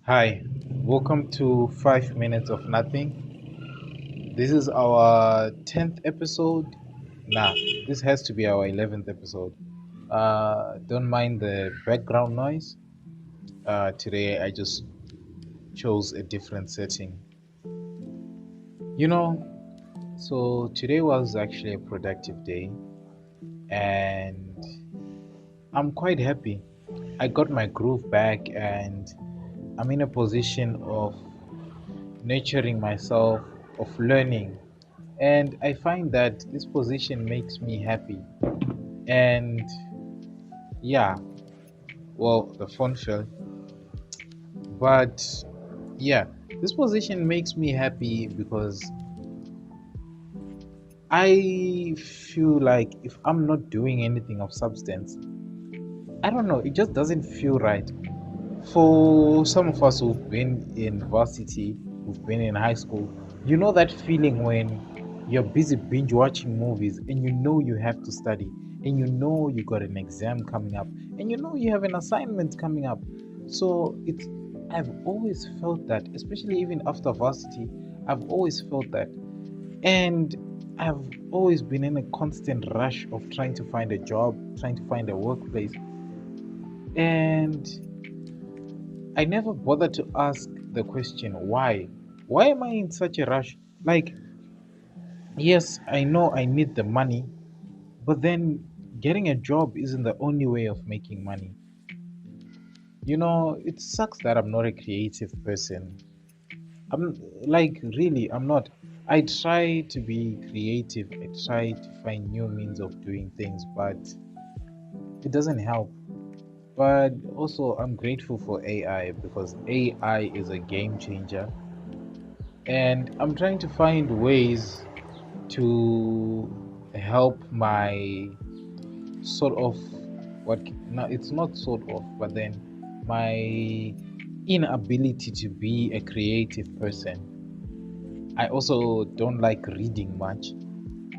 Hi, welcome to 5 Minutes of Nothing. This is our 10th episode. Nah, this has to be our 11th episode. Don't mind the background noise. Today I just chose a different setting. You know, so today was actually a productive day and I'm quite happy. I got my groove back and I'm in a position of nurturing myself, of learning. And I find that this position makes me happy. And yeah, well, the phone fell. But yeah, this position makes me happy because I feel like if I'm not doing anything of substance, I don't know, it just doesn't feel right. For some of us who've been in varsity, who've been in high school, you know that feeling when you're busy binge watching movies and you know you have to study, and you know you got an exam coming up, and you know you have an assignment coming up. So I've always felt that, especially even after varsity, I've always felt that. And I've always been in a constant rush of trying to find a job, trying to find a workplace. And I never bothered to ask the question why. Why am I in such a rush? Like, yes, I know I need the money, but then getting a job isn't the only way of making money. It sucks that I'm not a creative person. I'm like, really, I'm not. I try to be creative, I try to find new means of doing things, but it doesn't help. But also, I'm grateful for AI because AI is a game changer and I'm trying to find ways to help my sort of what no, it's not sort of, but then my inability to be a creative person. I also don't like reading much,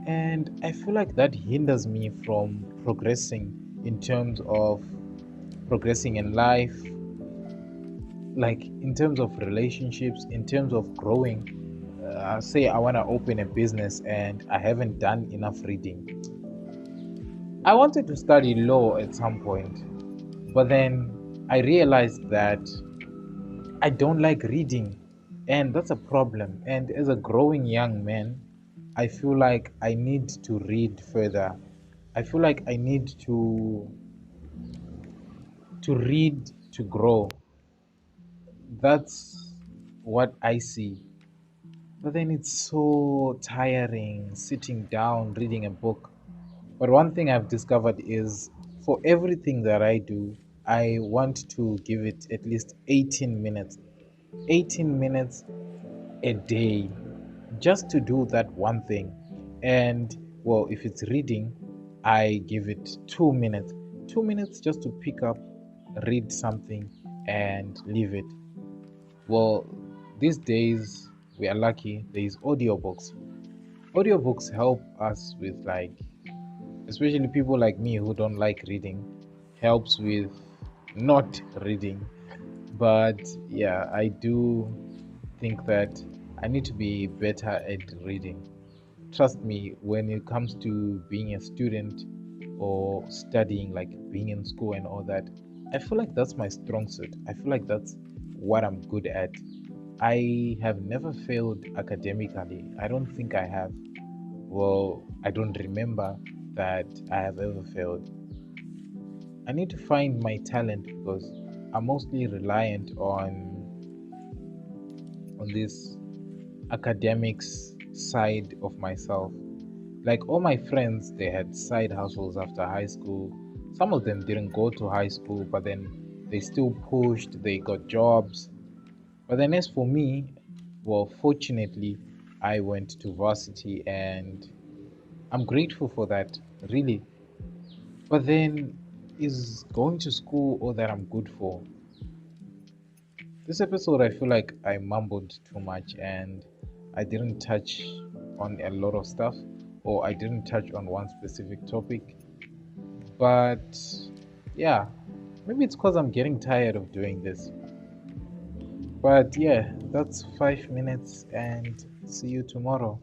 and I feel like that hinders me from progressing in terms of progressing in life, like in terms of relationships, in terms of growing. Say I want to open a business and I haven't done enough reading. I wanted to study law at some point, but then I realized that I don't like reading, and that's a problem. And as a growing young man, I feel like I need to read further. I feel like I need to read to grow. That's what I see. But then it's so tiring sitting down reading a book. But one thing I've discovered is for everything that I do, I want to give it at least 18 minutes. 18 minutes a day just to do that one thing. And well, if it's reading, I give it 2 minutes. 2 minutes just to pick up, read something, and leave it. Well, these days we are lucky, there is audiobooks. Audiobooks help us with, like, especially people like me who don't like reading, helps with not reading. But yeah, I do think that I need to be better at reading. Trust me, when it comes to being a student or studying, like being in school and all that, I feel like that's my strong suit. I feel like that's what I'm good at. I have never failed academically. I don't think I have. Well, I don't remember that I have ever failed. I need to find my talent because I'm mostly reliant on this academics side of myself. Like all my friends, they had side hustles after high school. Some of them didn't go to high school, but then they still pushed, they got jobs. But then as for me, well, fortunately, I went to varsity and I'm grateful for that, really. But then, is going to school all that I'm good for? This episode, I feel like I mumbled too much and I didn't touch on a lot of stuff, or I didn't touch on one specific topic. But yeah, maybe it's because I'm getting tired of doing this. But yeah, that's 5 minutes and see you tomorrow.